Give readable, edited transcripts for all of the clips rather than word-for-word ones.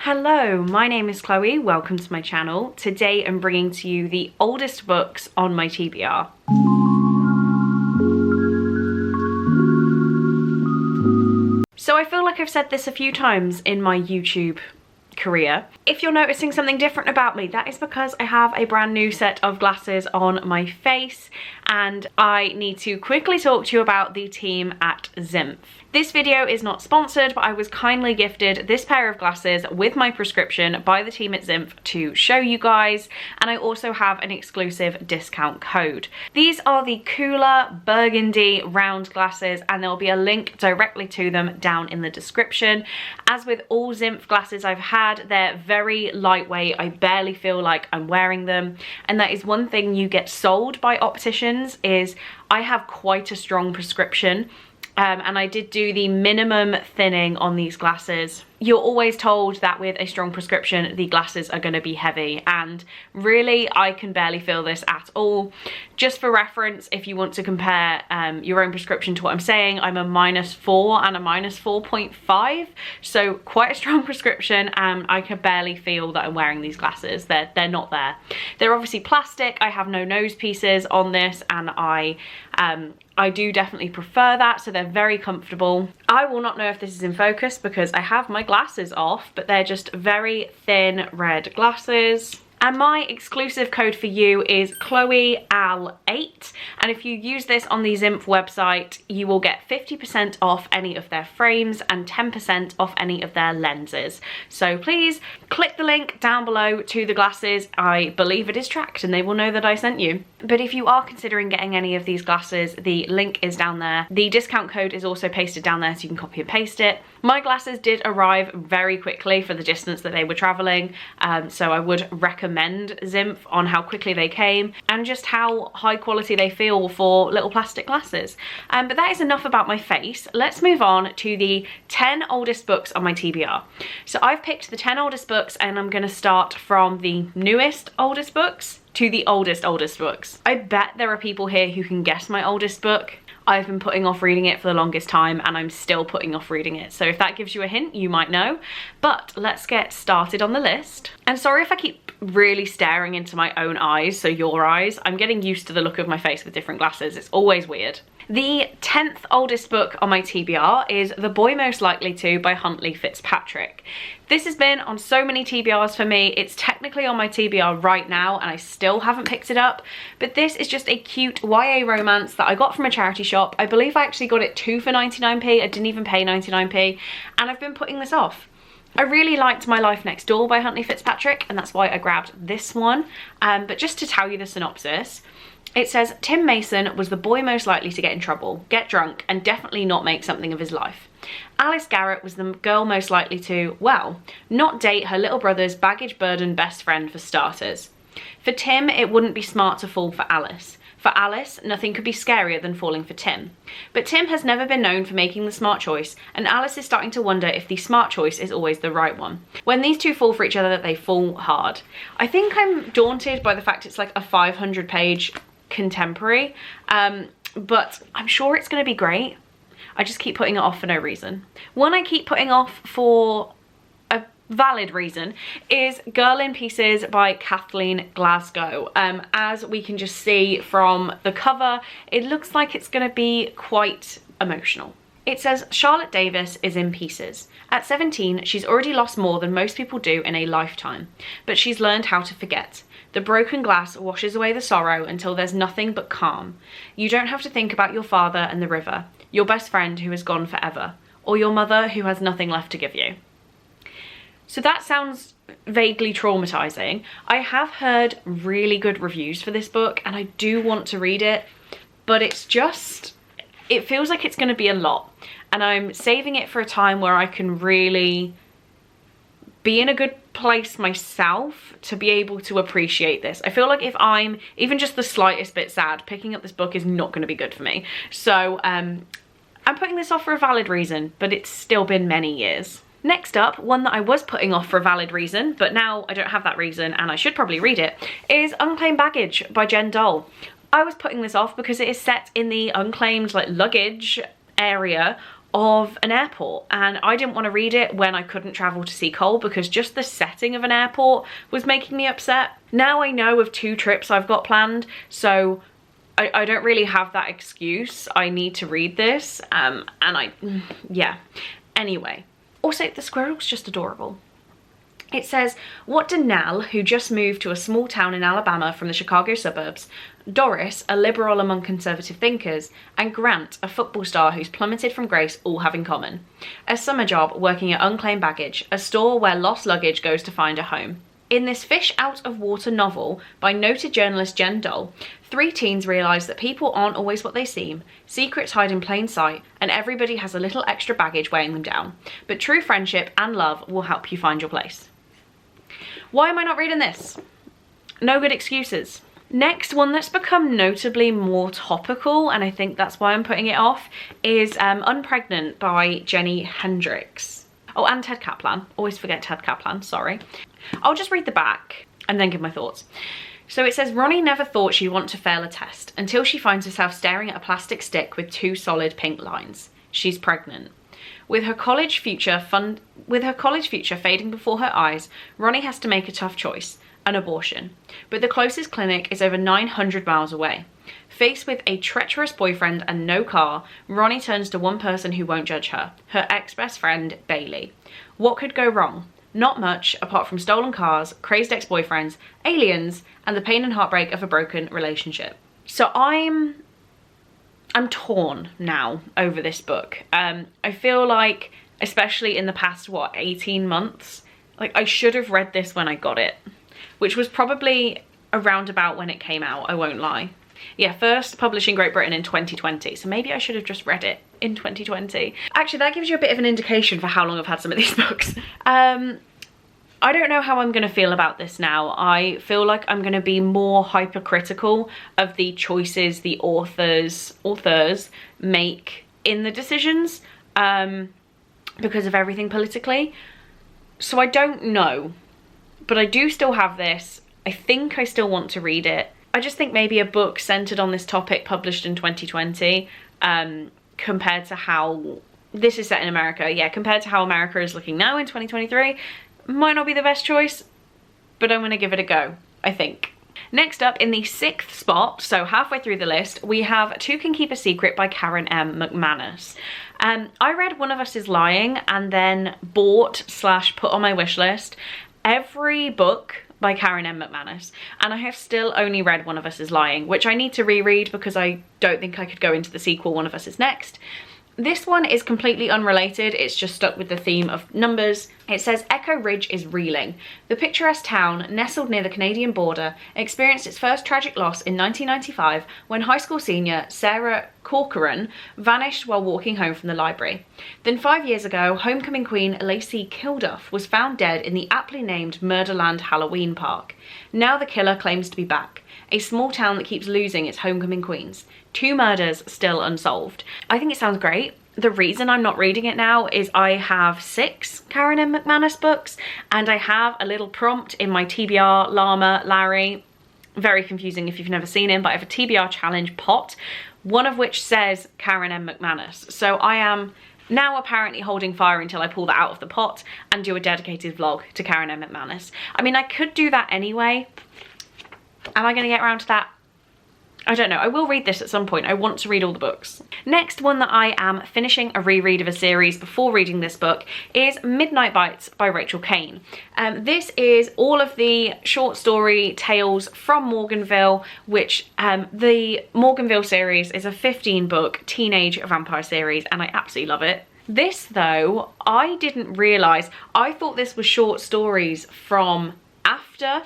Hello, my name is Chloe. Welcome to my channel. Today I'm bringing to you the oldest books on my TBR. So I feel like I've said this a few times in my YouTube career. If you're noticing something different about me, that is because I have a brand new set of glasses on my face and I need to quickly talk to you about the team at ZIMF. This video is not sponsored, but I was kindly gifted this pair of glasses with my prescription by the team at ZIMF to show you guys, and I also have an exclusive discount code. These are the cooler burgundy round glasses and there will be a link directly to them down in the description. As with all ZIMF glasses I've had, they're very lightweight. I barely feel like I'm wearing them, and that is one thing you get sold by opticians is I have quite a strong prescription. And I did do the minimum thinning on these glasses. You're always told that with a strong prescription, the glasses are going to be heavy, and really I can barely feel this at all. Just for reference, if you want to compare your own prescription to what I'm saying, I'm a -4 and a -4.5, so quite a strong prescription, and I can barely feel that I'm wearing these glasses. They're not there. They're obviously plastic. I have no nose pieces on this, and I do definitely prefer that, so they're very comfortable. I will not know if this is in focus because I have my glasses off, but they're just very thin red glasses. And my exclusive code for you is ChloeAL8, and if you use this on the ZIMF website, you will get 50% off any of their frames and 10% off any of their lenses. So please click the link down below to the glasses. I believe it is tracked and they will know that I sent you. But if you are considering getting any of these glasses, the link is down there. The discount code is also pasted down there so you can copy and paste it. My glasses did arrive very quickly for the distance that they were traveling, so I would recommend ZIMF on how quickly they came and just how high quality they feel for little plastic glasses. But that is enough about my face. Let's move on to the 10 oldest books on my TBR. So I've picked the 10 oldest books and I'm going to start from the newest oldest books to the oldest books. I bet there are people here who can guess my oldest book. I've been putting off reading it for the longest time and I'm still putting off reading it. So if that gives you a hint, you might know. But let's get started on the list. And sorry if I keep really staring into my own eyes, so your eyes. I'm getting used to the look of my face with different glasses. It's always weird. The 10th oldest book on my TBR is The Boy Most Likely To by Huntley Fitzpatrick. This has been on so many TBRs for me. It's technically on my TBR right now and I still haven't picked it up, but this is just a cute YA romance that I got from a charity shop. I believe I actually got it 2 for 99p. I didn't even pay 99p, and I've been putting this off. I really liked My Life Next Door by Huntley Fitzpatrick, and that's why I grabbed this one. But just to tell you the synopsis, it says, Tim Mason was the boy most likely to get in trouble, get drunk, and definitely not make something of his life. Alice Garrett was the girl most likely to, well, not date her little brother's baggage-burdened best friend for starters. For Tim, it wouldn't be smart to fall for Alice. For Alice, nothing could be scarier than falling for Tim. But Tim has never been known for making the smart choice, and Alice is starting to wonder if the smart choice is always the right one. When these two fall for each other, they fall hard. I think I'm daunted by the fact it's like a 500-page contemporary, but I'm sure it's going to be great. I just keep putting it off for no reason. One I keep putting off for a valid reason is Girl in Pieces by Kathleen Glasgow. As we can just see from the cover, it looks like it's going to be quite emotional. It says, Charlotte Davis is in pieces. At 17, she's already lost more than most people do in a lifetime, but she's learned how to forget. The broken glass washes away the sorrow until there's nothing but calm. You don't have to think about your father and the river, your best friend who is gone forever, or your mother who has nothing left to give you. So that sounds vaguely traumatizing. I have heard really good reviews for this book and I do want to read it, but it's just, it feels like it's going to be a lot, and I'm saving it for a time where I can really be in a good place myself to be able to appreciate this. I feel like if I'm even just the slightest bit sad, picking up this book is not going to be good for me. So I'm putting this off for a valid reason, but it's still been many years. Next up, one that I was putting off for a valid reason, but now I don't have that reason and I should probably read it, is Unclaimed Baggage by Jen Dole. I was putting this off because it is set in the unclaimed luggage area of an airport, and I didn't want to read it when I couldn't travel to see Cole because just the setting of an airport was making me upset. Now I know of 2 trips I've got planned, so I don't really have that excuse. I need to read this, yeah. Anyway, also the squirrel's just adorable. It says, what do Nell, who just moved to a small town in Alabama from the Chicago suburbs, Doris, a liberal among conservative thinkers, and Grant, a football star who's plummeted from grace, all have in common? A summer job working at Unclaimed Baggage, a store where lost luggage goes to find a home. In this fish-out-of-water novel by noted journalist Jen Dole, 3 teens realise that people aren't always what they seem, secrets hide in plain sight, and everybody has a little extra baggage weighing them down. But true friendship and love will help you find your place. Why am I not reading this? No good excuses. Next, one that's become notably more topical, and I think that's why I'm putting it off, is Unpregnant by Jenny Hendricks. Oh, and Ted Kaplan. Always forget Ted Kaplan, sorry. I'll just read the back and then give my thoughts. So it says, Ronnie never thought she'd want to fail a test until she finds herself staring at a plastic stick with 2 solid pink lines. She's pregnant. With her college future fading before her eyes, Ronnie has to make a tough choice, an abortion. But the closest clinic is over 900 miles away. Faced with a treacherous boyfriend and no car, Ronnie turns to one person who won't judge her, her ex-best friend, Bailey. What could go wrong? Not much, apart from stolen cars, crazed ex-boyfriends, aliens, and the pain and heartbreak of a broken relationship. So I'm torn now over this book. I feel like, especially in the past, 18 months, like I should have read this when I got it, which was probably around about when it came out, I won't lie. Yeah, first published in Great Britain in 2020, so maybe I should have just read it in 2020. Actually, that gives you a bit of an indication for how long I've had some of these books. I don't know how I'm going to feel about this now. I feel like I'm going to be more hypercritical of the choices the authors make in the decisions because of everything politically. So I don't know, but I do still have this. I think I still want to read it. I just think maybe a book centered on this topic published in 2020 compared to how this is set in America. Yeah, compared to how America is looking now in 2023. Might not be the best choice, but I'm gonna give it a go, I think. Next up, in the 6th spot, so halfway through the list, we have Two Can Keep a Secret by Karen M. McManus. I read One of Us is Lying and then bought / put on my wish list every book by Karen M. McManus, and I have still only read One of Us is Lying, which I need to reread because I don't think I could go into the sequel One of Us is Next. This one is completely unrelated, it's just stuck with the theme of numbers. It says, Echo Ridge is reeling. The picturesque town, nestled near the Canadian border, experienced its first tragic loss in 1995 when high school senior Sarah Corcoran vanished while walking home from the library. Then 5 years ago, homecoming queen Lacey Kilduff was found dead in the aptly named Murderland Halloween Park. Now the killer claims to be back. A small town that keeps losing its homecoming queens. 2 murders still unsolved. I think it sounds great. The reason I'm not reading it now is I have 6 Karen M. McManus books and I have a little prompt in my TBR Llama Larry. Very confusing if you've never seen him, but I have a TBR challenge pot, one of which says Karen M. McManus. So I am now apparently holding fire until I pull that out of the pot and do a dedicated vlog to Karen M. McManus. I mean, I could do that anyway. Am I going to get around to that? I don't know. I will read this at some point. I want to read all the books. Next one that I am finishing a reread of a series before reading this book is Midnight Bites by Rachel Kane. This is all of the short story tales from Morganville, which the Morganville series is a 15-book teenage vampire series, and I absolutely love it. This, though, I didn't realise. I thought this was short stories from after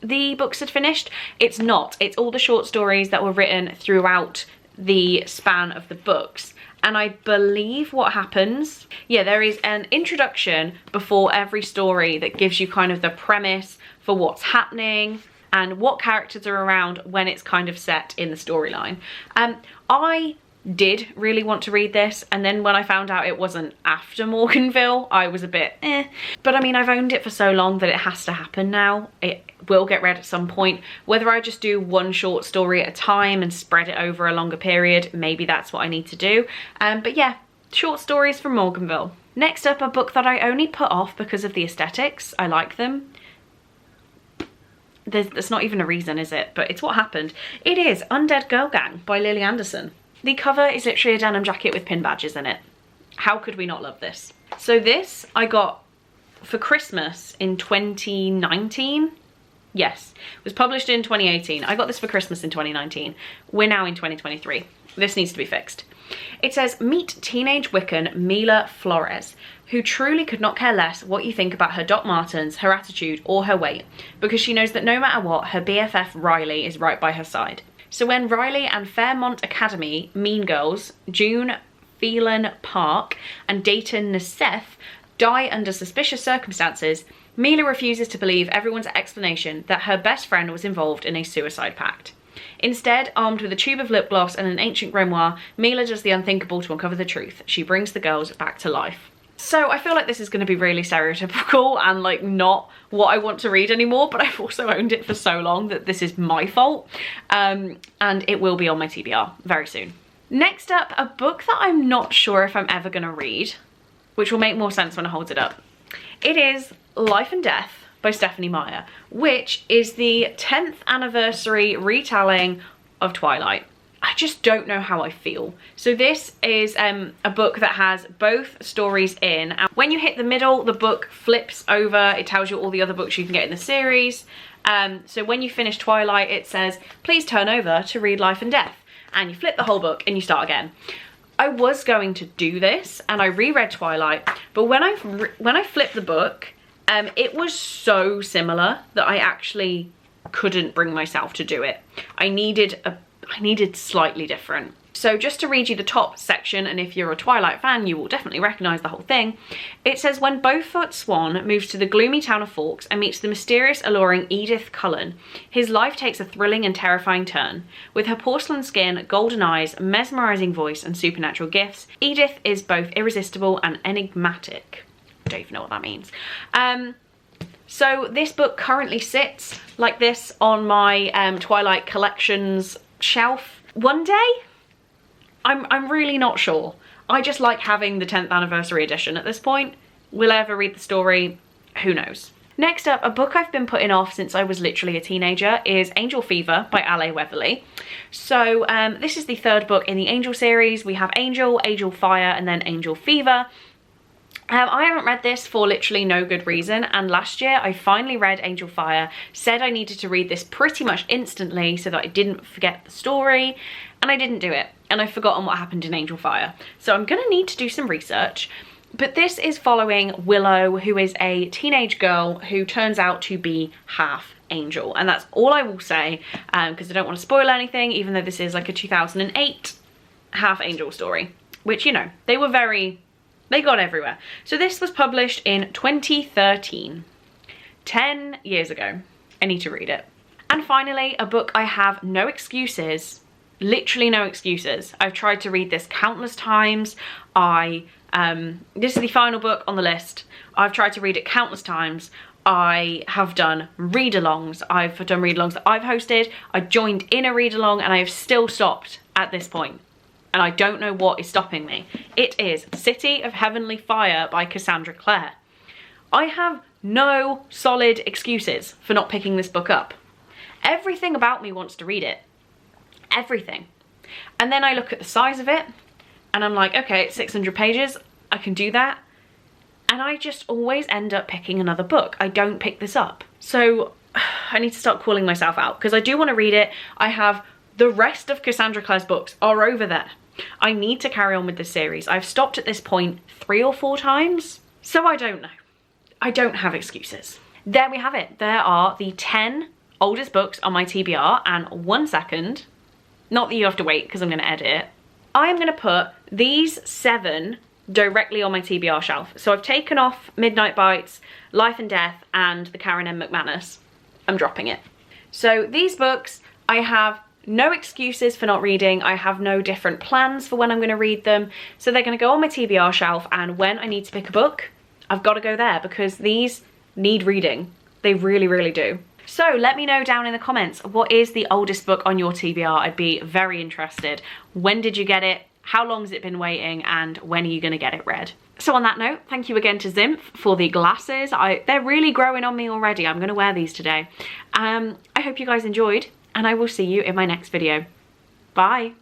the books had finished. It's not. It's all the short stories that were written throughout the span of the books. And I believe what happens, yeah, there is an introduction before every story that gives you kind of the premise for what's happening and what characters are around when it's kind of set in the storyline. I did really want to read this, and then when I found out it wasn't after Morganville, I was a bit But I mean, I've owned it for so long that it has to happen now. It will get read at some point. Whether I just do one short story at a time and spread it over a longer period, maybe that's what I need to do. But yeah, short stories from Morganville. Next up, a book that I only put off because of the aesthetics. I like them. There's not even a reason, is it? But it's what happened. It is Undead Girl Gang by Lily Anderson. The cover is literally a denim jacket with pin badges in it. How could we not love this? So this I got for Christmas in 2019. Yes, it was published in 2018. I got this for Christmas in 2019. We're now in 2023. This needs to be fixed. It says, meet teenage Wiccan Mila Flores, who truly could not care less what you think about her Doc Martens, her attitude, or her weight, because she knows that no matter what, her BFF Riley is right by her side. So when Riley and Fairmont Academy, Mean Girls, June Phelan Park, and Dayton Nassef die under suspicious circumstances, Mila refuses to believe everyone's explanation that her best friend was involved in a suicide pact. Instead, armed with a tube of lip gloss and an ancient grimoire, Mila does the unthinkable to uncover the truth. She brings the girls back to life. So I feel like this is going to be really stereotypical and like not what I want to read anymore, but I've also owned it for so long that this is my fault. And it will be on my TBR very soon. Next up, a book that I'm not sure if I'm ever going to read, which will make more sense when I hold it up. It is Life and Death by Stephanie Meyer, which is the 10th anniversary retelling of Twilight. I just don't know how I feel. So this is a book that has both stories in, and when you hit the middle, the book flips over. It tells you all the other books you can get in the series. So when you finish Twilight, it says, please turn over to read Life and Death. And you flip the whole book and you start again. I was going to do this and I reread Twilight, but when I flipped the book, it was so similar that I actually couldn't bring myself to do it. I needed slightly different. So just to read you the top section, and if you're a Twilight fan, you will definitely recognize the whole thing. It says, when Beaufort Swan moves to the gloomy town of Forks and meets the mysterious, alluring Edith Cullen, his life takes a thrilling and terrifying turn. With her porcelain skin, golden eyes, mesmerizing voice, and supernatural gifts, Edith is both irresistible and enigmatic. I don't even know what that means. So this book currently sits like this on my Twilight collections shelf. One day, I'm really not sure. I just like having the 10th anniversary edition at this point. Will I ever read the story? Who knows? Next up, a book I've been putting off since I was literally a teenager is Angel Fever by Ale Weatherly. So this is the third book in the Angel series. We have Angel, Angel Fire, and then Angel Fever. I haven't read this for literally no good reason, and last year I finally read Angel Fire, said I needed to read this pretty much instantly so that I didn't forget the story, and I didn't do it, and I've forgotten what happened in Angel Fire. So I'm gonna need to do some research, but this is following Willow, who is a teenage girl who turns out to be half angel, and that's all I will say, because I don't want to spoil anything, even though this is like a 2008 half angel story, which, you know, they got everywhere. So this was published in 2013, 10 years ago. I need to read it. And finally, a book I have no excuses, literally no excuses. I've tried to read this countless times. This is the final book on the list. I've tried to read it countless times. I have done read-alongs. I've done read-alongs that I've hosted. I joined in a read-along and I have still stopped at this point. And I don't know what is stopping me. It is City of Heavenly Fire by Cassandra Clare. I have no solid excuses for not picking this book up. Everything about me wants to read it. Everything. And then I look at the size of it and I'm like, okay, it's 600 pages. I can do that. And I just always end up picking another book. I don't pick this up. So I need to start calling myself out because I do want to read it. I have the rest of Cassandra Clare's books are over there. I need to carry on with this series. I've stopped at this point 3 or 4 times. So I don't know. I don't have excuses. There we have it. There are the 10 oldest books on my TBR, and 1 second, not that you have to wait because I'm going to edit it, I am going to put these 7 directly on my TBR shelf. So I've taken off Midnight Bites, Life and Death, and the Karen M. McManus. I'm dropping it. So these books, I have no excuses for not reading. I have no different plans for when I'm going to read them. So they're going to go on my TBR shelf, and when I need to pick a book, I've got to go there because these need reading. They really, really do. So let me know down in the comments, what is the oldest book on your TBR? I'd be very interested. When did you get it? how long has it been waiting, and when are you gonna get it read? So on that note, thank you again to Zimph for the glasses. They're really growing on me already. I'm gonna wear these today. I hope you guys enjoyed, and I will see you in my next video. Bye.